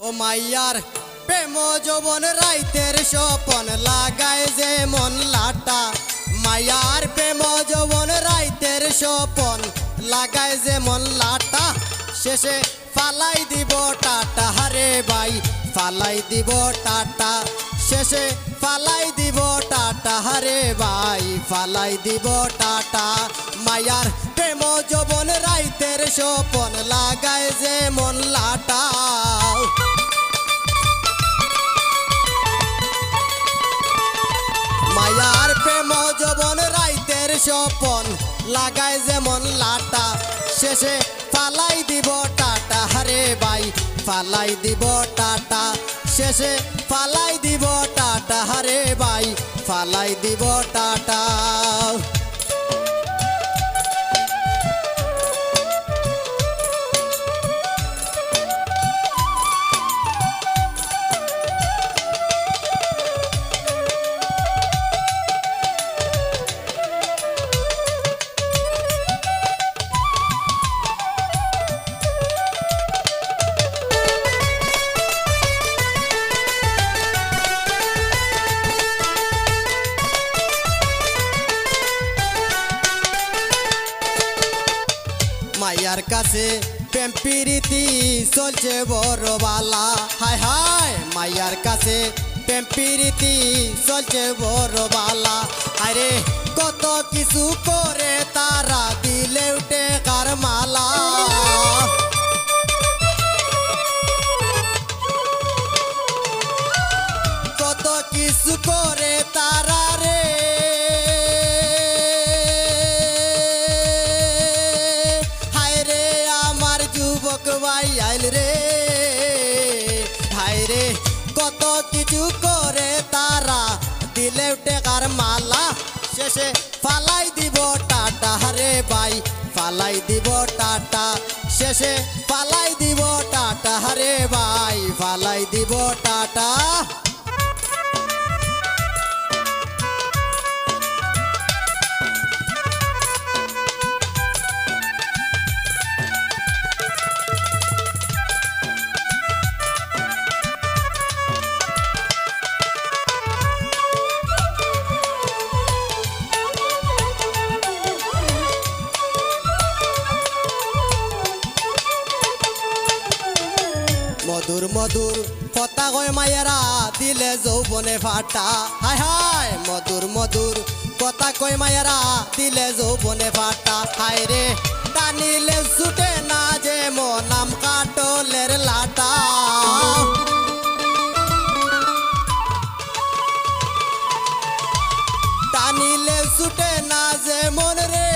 ও মাইয়ার প্রেম যৌবন রাইতের স্বপন লাগায় যে মন লাটা মাইয়ার প্রেম যৌবন রাইতের স্বপন লাগায় যে মন লাটা শেষে ফালাই দিব টাটা হারে ভাই ফালাই দিব টাটা শেষে ফালাই দিব টাটা হারে ভাই ফালাই দিব টাটা মায়ার প্রেম যৌবন রাইতের স্বপন লাগায় যে মন লাটা মায়ার প্রেম যৌবন রাইতের স্বপন লাগায় যে মন লাটা শেষে ফালাই দিব টাটা হারে ভাই ফালাই দিব টাটা শেষে ফালাই দিব টাটা হারে ভাই ফালাই দিব টাটা মায়ার কাছে প্রেম প্রীতি চলছে বড় বালা হায় হায় মায়ার কাছে প্রেম প্রীতি চলছে বড় বালা আরে কত কিছু করে তারা দিলে উঠে কার মালা কত কিছু করে তারা রে ভাই আইল রে হায় রে কত কিছু করে তারা দিলে উঠে কার মালা শেষে ফালাই দিব টাটা হারে ভাই ফালাই দিব টাটা শেষে ফালাই দিব টাটা হারে ভাই ফালাই দিব টাটা মধুর মধুর কথা কয় মায়েরা দিলে যৌবনে ফাটা হায় হায় মধুর মধুর কথা কয় মায়েরা দিলে যৌবনে ফাটা হায় রে টানিলে ছুটে না যে নাম কাটলের লাটা টানিলে ছুটে না যে মন রে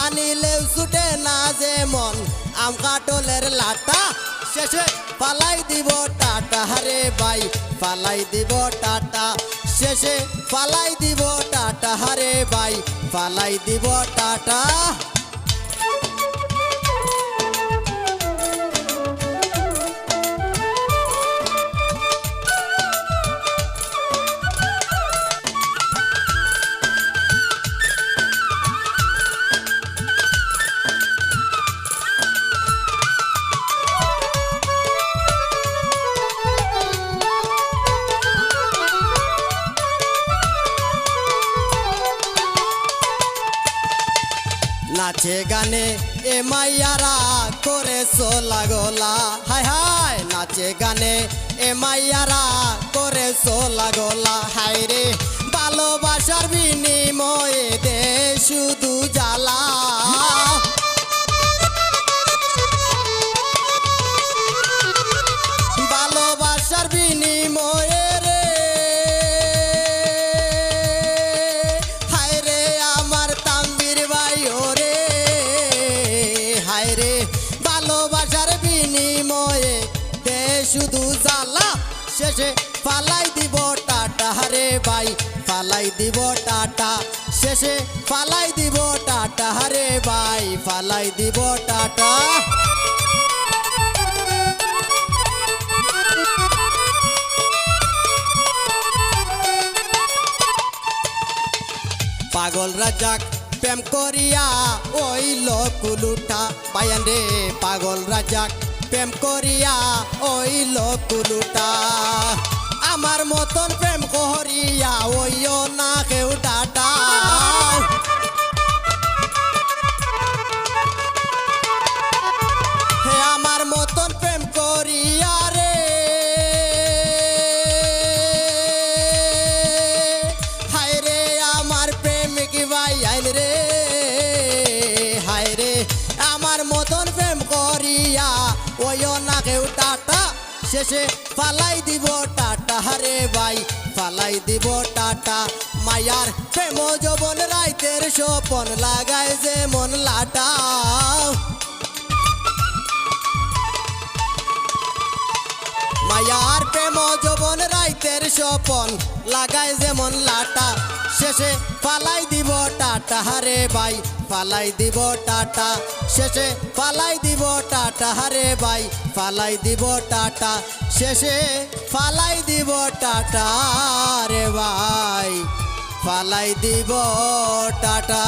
টানিলে ছুটে না যে মন আম কাটলের লাটা শেষে ফালাই দিব টাটা হারে ভাই ফালাই দিব টাটা শেষে ফালাই দিব টাটা হারে ভাই ফালাই দিব টাটা নাচে গানে এ মাইয়ারা করে সোলা গোলা হায় হায় নাচে গানে এ মাইয়ারা করে সোলা গোলা হায় রে ভালোবাসার বিনিময়ে দে শুধু জ্বালা ভালোবাসার বিনিময়ে রে হায় রে আমার তাম্বির ভাই ওরে হায় রে ভালোবাসার বিনিময়ে দে শুধু জ্বালা শেষে ফালাই দিব টাটা হারে ভাই ফালাই দিব টাটা শেষে ফালাই দিব টাটা হারে ভাই ফালাই দিব টাটা পাগল রাজাক প্রেম করিয়া ওইল কুলুটা পায়ান রে পাগল রাজাক প্রেম করিয়া ওইল কুলুটা আমার মতন প্রেম করিয়া ওইও না কেউ ডাটা হে আমার মতন প্রেম করিয়া রে হায় রে আমার প্রেমিক ভাই আইল রে হায় রে আমার মতন প্রেম করিয়া ওইও না কেউ টাটা শেষে ফালাই দিব টাটা রে ভাই ফালাই দিব টাটা মায়ার প্রেম যৌবন রাইতের স্বপন লাগায় যে মন লাটা মায়ার প্রেম যৌবন রাইতের স্বপন লাগায় যেমন লাটা শেষে ফালাই দিব টাটা রে ভাই ফালাই দিব টাটা শেষে ফালাই দিব টাটা রে ভাই ফালাই দিব টাটা শেষে ফালাই দিব টাটা রে ভাই ফালাই দিব টাটা